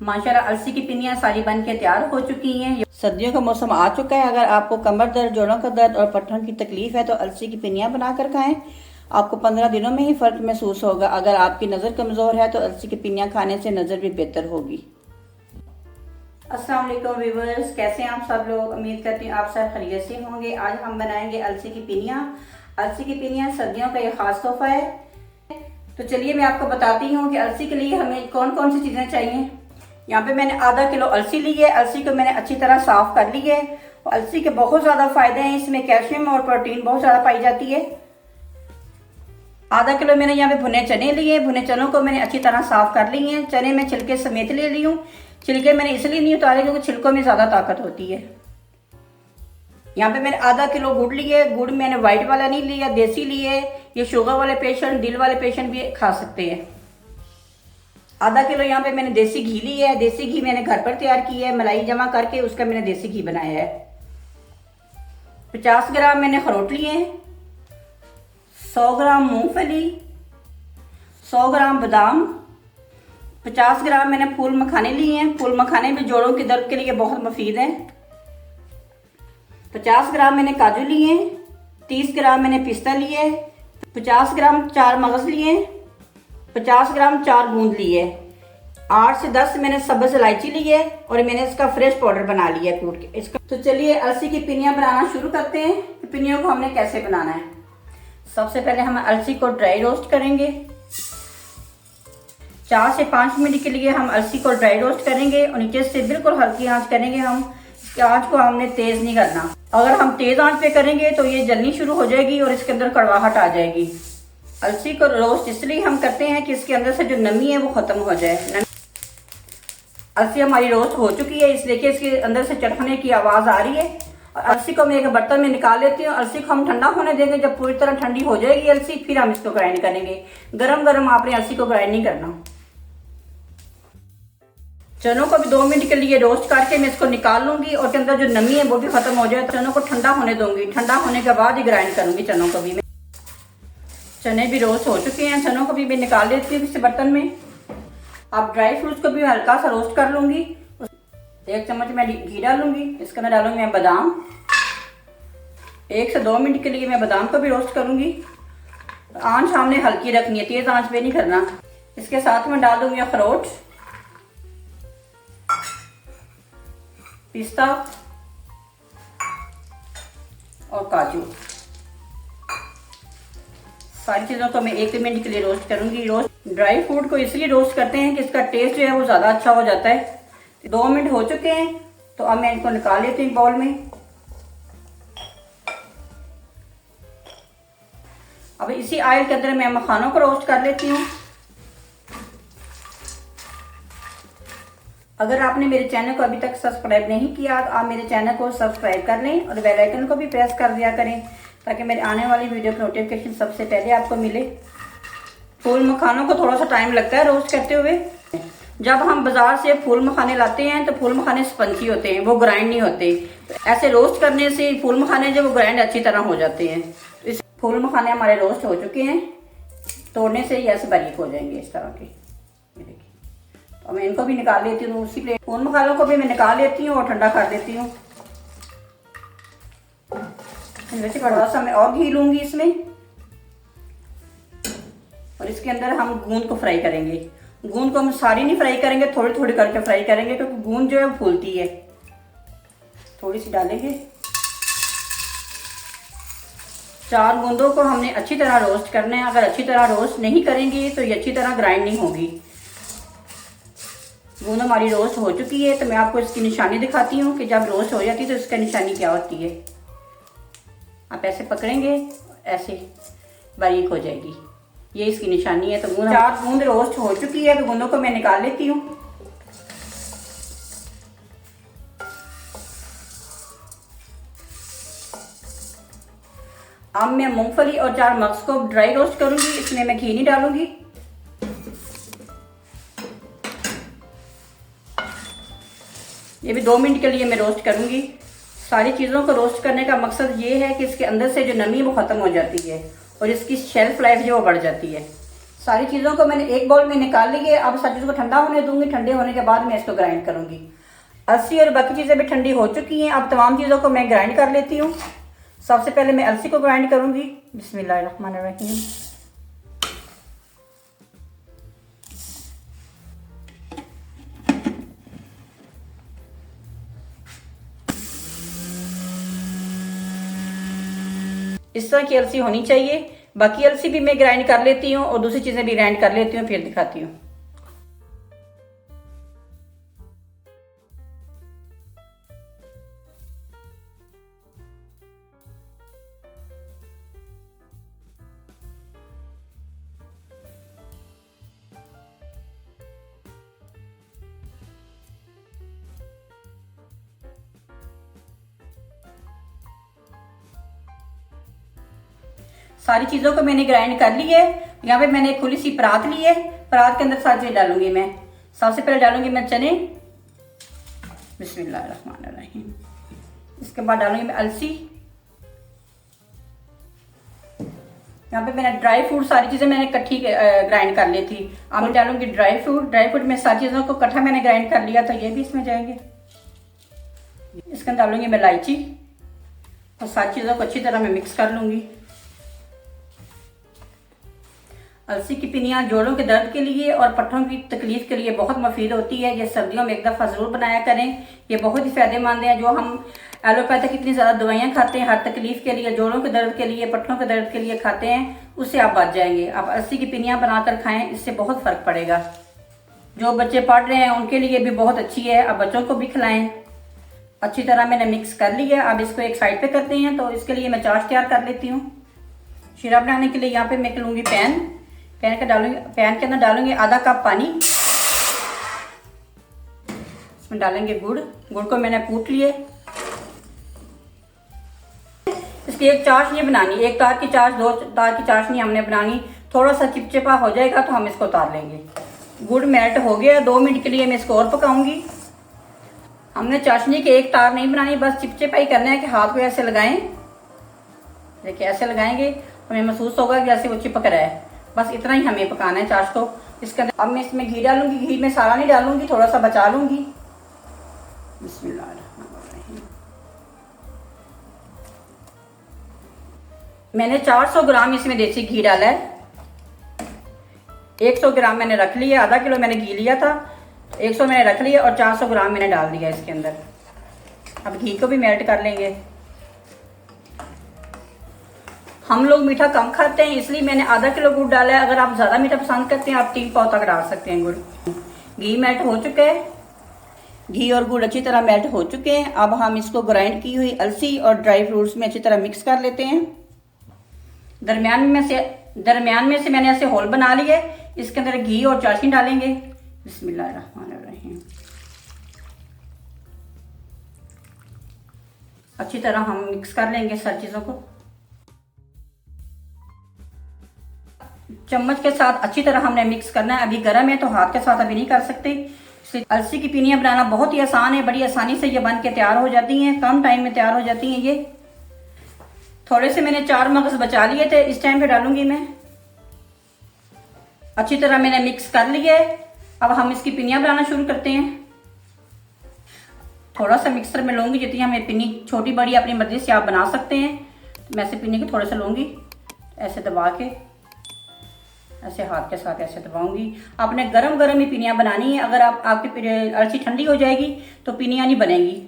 माशाल्लाह अलसी की पिनियाँ सारी बन के तैयार हो चुकी हैं। सर्दियों का मौसम आ चुका है। अगर आपको कमर दर्द, जोड़ों का दर्द और पट्टों की तकलीफ है तो अलसी की पिनियाँ बनाकर खाएं। आपको 15 दिनों में ही फ़र्क महसूस होगा। अगर आपकी नज़र कमज़ोर है तो अलसी की पिनियाँ खाने से नज़र भी बेहतर होगी। अस्सलाम वालेकुम व्यूअर्स, कैसे हैं आप सब लोग। उम्मीद करती हूँ आप सब खैरियत से होंगे। आज हम बनाएंगे अलसी की पिनियाँ। अलसी की पिनियाँ सर्दियों का एक ख़ास तोहफा है। तो चलिए मैं आपको बताती हूँ कि अलसी के लिए हमें कौन कौन सी चीज़ें चाहिए। यहाँ पे मैंने आधा किलो अलसी ली है। अलसी को मैंने अच्छी तरह साफ कर ली है। अलसी के बहुत ज़्यादा फायदे हैं, इसमें कैल्शियम और प्रोटीन बहुत ज़्यादा पाई जाती है। आधा किलो मैंने यहाँ पे भुने चने लिए। भुने चनों को मैंने अच्छी तरह साफ कर लिए हैं। चने मैं छिलके समेत ले ली हूँ। छिलके मैंने इसलिए नहीं उतारे क्योंकि छिलकों में ज़्यादा ताकत होती है। यहाँ पे मैंने आधा किलो गुड़ लिए। गुड़ मैंने व्हाइट वाला नहीं लिया, देसी लिए। ये शुगर वाले पेशेंट, दिल वाले पेशेंट भी खा सकते हैं। आधा किलो यहाँ पे मैंने देसी घी लिया है। देसी घी मैंने घर पर तैयार किया है, मलाई जमा करके उसका मैंने देसी घी बनाया है। 50 ग्राम मैंने अखरोट लिए हैं। 100 ग्राम मूंगफली, 100 ग्राम बादाम, 50 ग्राम मैंने फूल मखाने लिए हैं। फूल मखाने भी जोड़ों के दर्द के लिए बहुत मुफीद हैं। 50 ग्राम मैंने काजू लिए हैं। 30 ग्राम मैंने पिस्ता लिए है। 50 ग्राम 4 मगज लिए, 50 ग्राम 4 बूंद लिए, 8 से 10 मैंने सब्ज इलायची ली है और मैंने इसका फ्रेश पाउडर बना लिया है कूट के इसका। तो चलिए अलसी की पिनियाँ बनाना शुरू करते हैं। पिनियों को हमने कैसे बनाना है। सबसे पहले हम अलसी को ड्राई रोस्ट करेंगे। 4 से 5 मिनट के लिए हम अलसी को ड्राई रोस्ट करेंगे और नीचे से बिल्कुल हल्की आंच करेंगे। हम इसकी आंच को हमने तेज नहीं करना। अगर हम तेज आंच पे करेंगे तो ये जलनी शुरू हो जाएगी और इसके अंदर कड़वाहट आ जाएगी। अलसी को रोस्ट इसलिए हम करते हैं कि इसके अंदर से जो नमी है वो खत्म हो जाए। अलसी हमारी रोस्ट हो चुकी है, इसलिए कि इसके अंदर से चटकने की आवाज आ रही है। और अलसी को मैं एक बर्तन में निकाल लेती हूँ। अलसी को हम ठंडा होने देंगे। जब पूरी तरह ठंडी हो जाएगी अलसी, फिर हम इसको ग्राइंड करेंगे। गरम गरम आपने अलसी को ग्राइंड नहीं करना। चनों को भी 2 मिनट के लिए रोस्ट करके मैं इसको निकाल लूंगी और के अंदर जो नमी है वो भी खत्म हो जाए। चनों को ठंडा होने दूंगी। ठंडा होने के बाद ही ग्राइंड करूंगी चनों को भी। मैं चने भी रोस्ट हो चुके हैं। चनों को भी मैं निकाल लेती हूँ किसी बर्तन में। अब ड्राई फ्रूट्स को भी हल्का सा रोस्ट कर लूंगी। 1 चम्मच मैं घी डालूंगी। इसके अंदर डालूंगी मैं बादाम। 1 से 2 मिनट के लिए मैं बादाम को भी रोस्ट करूंगी। आंच हमने हल्की रखनी है, तेज आंच पे नहीं करना। इसके साथ में डाल दूंगी अखरोट, पिस्ता और काजू। सारी चीज़ों को मैं 1 मिनट के लिए रोस्ट करूंगी। रोस्ट ड्राई फ्रूट को इसलिए रोस्ट करते हैं कि इसका टेस्ट जो है वो ज़्यादा अच्छा हो जाता है। 2 मिनट हो चुके हैं तो अब मैं इनको निकाल लेती हूँ बाउल में। अब इसी ऑयल के अंदर मैं मखानों को रोस्ट कर लेती हूँ। अगर आपने मेरे चैनल को अभी तक सब्सक्राइब नहीं किया तो आप मेरे चैनल को सब्सक्राइब कर लें और बेल आइकन को भी प्रेस कर दिया करें ताकि मेरे आने वाली वीडियो की नोटिफिकेशन सबसे पहले आपको मिले। फूल मखानों को थोड़ा सा टाइम लगता है रोस्ट करते हुए। जब हम बाजार से फूल मखाने लाते हैं तो फूल मखाने स्पंजी होते हैं, वो ग्राइंड नहीं होते। तो ऐसे रोस्ट करने से फूल मखाने जो वो ग्राइंड अच्छी तरह हो जाते हैं। तो इस फूल मखाने हमारे रोस्ट हो चुके हैं। तोड़ने से ही ऐसे बारीक हो जाएंगे इस तरह के। ये देखिए, तो मैं इनको भी निकाल लेती हूँ उसी प्लेट। फूल मखानों को भी मैं निकाल लेती हूँ और ठंडा कर देती हूँ। वैसे थोड़ा सा मैं और घी लूंगी इसमें और इसके अंदर हम गूंद को फ्राई करेंगे। गूंद को हम सारी नहीं फ्राई करेंगे, थोड़ी थोड़ी करके फ्राई करेंगे क्योंकि गूंद जो है वो फूलती है। थोड़ी सी डालेंगे। 4 गूंदों को हमने अच्छी तरह रोस्ट करना है। अगर अच्छी तरह रोस्ट नहीं करेंगे तो ये अच्छी तरह ग्राइंड नहीं होगी। गूंद हमारी रोस्ट हो चुकी है तो मैं आपको इसकी निशानी दिखाती हूँ कि जब रोस्ट हो जाती है तो इसका निशानी क्या होती है। आप ऐसे पकड़ेंगे, ऐसे बारीक हो जाएगी, ये इसकी निशानी है। तो 4 बूंद रोस्ट हो चुकी है तो बूंदों को मैं निकाल लेती हूँ। अब मैं मूंगफली और 4 मगज को ड्राई रोस्ट करूंगी। इसमें मैं घी नहीं डालूंगी। ये भी 2 मिनट के लिए मैं रोस्ट करूंगी। सारी चीज़ों को रोस्ट करने का मकसद ये है कि इसके अंदर से जो नमी वो ख़त्म हो जाती है और इसकी शेल्फ लाइफ जो वो बढ़ जाती है। सारी चीज़ों को मैंने एक बाउल में निकाल ली है। अब सारी चीज़ों को ठंडा होने दूंगी। ठंडे होने के बाद मैं इसको ग्राइंड करूंगी। अलसी और बाकी चीज़ें भी ठंडी हो चुकी हैं। अब तमाम चीज़ों को मैं ग्राइंड कर लेती हूँ। सबसे पहले मैं अलसी को ग्राइंड करूंगी। बिस्मिल्लाहिर्रहमानिर्रहीम। इस तरह की अलसी होनी चाहिए। बाकी अलसी भी मैं ग्राइंड कर लेती हूँ और दूसरी चीज़ें भी ग्राइंड कर लेती हूँ, फिर दिखाती हूँ। सारी चीज़ों को मैंने ग्राइंड कर ली है। यहाँ पे मैंने एक खुली सी परात ली है। परात के अंदर सारी चीज़ डालूंगी मैं। सबसे पहले डालूंगी मैं चने। बिस्मिल्लाहिर्रहमानिर्रहीम। इसके बाद डालूंगी मैं अलसी। यहाँ पे मैंने ड्राई फ्रूट, सारी चीज़ें मैंने इकट्ठी ग्राइंड कर ली थी। अब मैं डालूंगी ड्राई फ्रूट। ड्राई फ्रूट में सारी चीज़ों को इकट्ठा मैंने ग्राइंड कर लिया, तो ये भी इसमें जाएंगे। इसके अंदर डालूंगी मैं इलायची और सारी चीज़ों को अच्छी तरह मैं मिक्स कर लूंगी। अलसी की पिनियाँ जोड़ों के दर्द के लिए और पट्टों की तकलीफ के लिए बहुत मुफीद होती है। ये सर्दियों में एक दफ़ा ज़रूर बनाया करें। ये बहुत ही फ़ायदेमंद है। जो हम एलोपैथिक इतनी ज़्यादा दवाइयाँ खाते हैं हर तकलीफ के लिए, जोड़ों के दर्द के लिए, पट्टों के दर्द के लिए खाते हैं, उससे आप बच जाएंगे। आप अलसी की पिनियाँ बनाकर खाएँ, इससे बहुत फ़र्क पड़ेगा। जो बच्चे पढ़ रहे हैं उनके लिए भी बहुत अच्छी है। अब बच्चों को भी खिलाएँ। अच्छी तरह मैंने मिक्स कर लिया। अब इसको एक साइड पे करते हैं। तो इसके लिए मैं चाश तैयार कर लेती हूँ। शीरा बनाने के लिए यहाँ पे मैं लूँगी पैन के अंदर डालूंगी आधा कप पानी। इसमें डालेंगे गुड़ को मैंने कूट लिए। इसकी एक चाशनी बनानी, एक तार की चाश, दो तार की चाशनी हमने बनानी। थोड़ा सा चिपचिपा हो जाएगा तो हम इसको उतार लेंगे। गुड़ मेल्ट हो गया। 2 मिनट के लिए मैं इसको और पकाऊंगी। हमने चाशनी के एक तार नहीं बनानी, बस चिपचिपा ही करना है कि हाथ को ऐसे लगाएं। देखिए ऐसे लगाएंगे तो हमें महसूस होगा कि ऐसे वो चिपक रहा है। बस इतना ही हमें पकाना है चाश को। इसके अंदर अब मैं इसमें घी डालूंगी। घी में सारा नहीं डालूंगी, थोड़ा सा बचा लूंगी। बिस्मिल्लाहिर्रहमानिर्रहीम। मैंने 400 ग्राम इसमें देसी घी डाला है। 100 ग्राम मैंने रख लिया। आधा किलो मैंने घी लिया था, 100 मैंने रख लिया और 400 ग्राम मैंने डाल दिया इसके अंदर। अब घी को भी मेल्ट कर लेंगे। हम लोग मीठा कम खाते हैं, इसलिए मैंने आधा किलो गुड़ डाला है। अगर आप ज़्यादा मीठा पसंद करते हैं आप 3 पाव तक डाल सकते हैं गुड़। घी मेल्ट हो चुका है। घी और गुड़ अच्छी तरह मेल्ट हो चुके हैं। अब हम इसको ग्राइंड की हुई अलसी और ड्राई फ्रूट्स में अच्छी तरह मिक्स कर लेते हैं। दरमियान में से मैंने ऐसे होल बना लिए। इसके अंदर घी और चाशनी डालेंगे। बिस्मिल्लाहिर्रहमानिर्रहीम। अच्छी तरह हम मिक्स कर लेंगे सारी चीज़ों को। चम्मच के साथ अच्छी तरह हमने मिक्स करना है। अभी गर्म है तो हाथ के साथ अभी नहीं कर सकते। अलसी की पिनियाँ बनाना बहुत ही आसान है। बड़ी आसानी से ये बन के तैयार हो जाती हैं। कम टाइम में तैयार हो जाती हैं। ये थोड़े से मैंने 4 मगज बचा लिए थे, इस टाइम पे डालूंगी मैं। अच्छी तरह मैंने मिक्स कर लिया है। अब हम इसकी पिनियाँ बनाना शुरू करते हैं। थोड़ा सा मिक्सर में लूंगी, जितनी हमें पिनी छोटी बड़ी अपनी मर्जी से आप बना सकते हैं। मैं ऐसे पिनी को थोड़ा सा लूंगी, ऐसे दबा के, ऐसे हाथ के साथ ऐसे दबाऊंगी। आपने गरम गरम ही पिनियाँ बनानी है। अगर आपकी अलसी ठंडी हो जाएगी तो पिनियाँ नहीं बनेगी।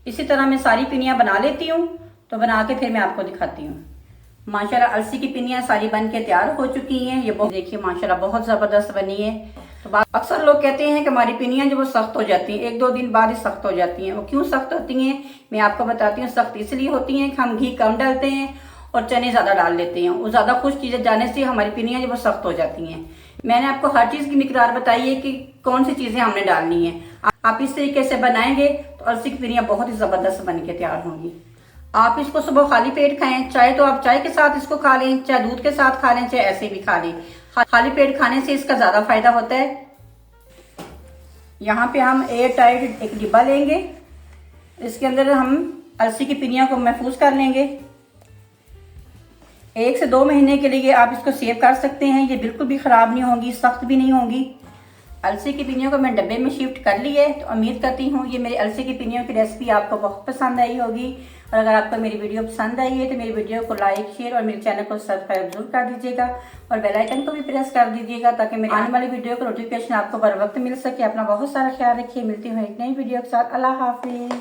इसी तरह मैं सारी पिनियाँ बना लेती हूँ। तो बना के फिर मैं आपको दिखाती हूँ। माशाल्लाह अलसी की पिनियाँ सारी बन के तैयार हो चुकी हैं। ये बहुत देखिए माशाल्लाह बहुत ज़बरदस्त बनी है। तो अक्सर लोग कहते हैं कि हमारी पिनियाँ जो वो सख्त हो जाती हैं, 1-2 दिन बाद ही सख्त हो जाती हैं। वो क्यों सख्त होती हैं मैं आपको बताती हूँ। सख्त इसलिए होती हैं कि हम घी कम डालते हैं और चने ज़्यादा डाल लेते हैं। वो ज़्यादा खुश चीज़ें जाने से हमारी पिनियाँ जो वो सख्त हो जाती हैं। मैंने आपको हर चीज़ की मिकदार बताई है कि कौन सी चीज़ें हमने डालनी है। आप इस तरीके से बनाएंगे तो अलसी की पिनियाँ बहुत ही ज़बरदस्त बन के तैयार होंगी। आप इसको सुबह खाली पेट खाएं। चाहे तो आप चाय के साथ इसको खा लें, चाहे दूध के साथ खा लें, चाहे ऐसे भी खा लें। खाली पेट खाने से इसका ज़्यादा फायदा होता है। यहाँ पे हम एयर टाइट एक डिब्बा लेंगे। इसके अंदर हम अलसी की पिनियों को महफूज कर लेंगे। 1 से 2 महीने के लिए आप इसको सेव कर सकते हैं, ये बिल्कुल भी ख़राब नहीं होंगी, सख्त भी नहीं होंगी। अलसी की पिनियों को मैं डब्बे में शिफ्ट कर ली है। तो उम्मीद करती हूँ ये मेरी अलसी की पिनियों की रेसिपी आपको बहुत पसंद आई होगी। और अगर आपको मेरी वीडियो पसंद आई है तो मेरी वीडियो को लाइक, शेयर और मेरे चैनल को सब्सक्राइब जरूर कर दीजिएगा और बेल आइकन को भी प्रेस कर दीजिएगा ताकि मेरी आने वाली वीडियो का नोटिफिकेशन आपको बर वक्त मिल सके। अपना बहुत सारा ख्याल रखिए। मिलती हूँ एक नई वीडियो के साथ। अल्लाह हाफिज़।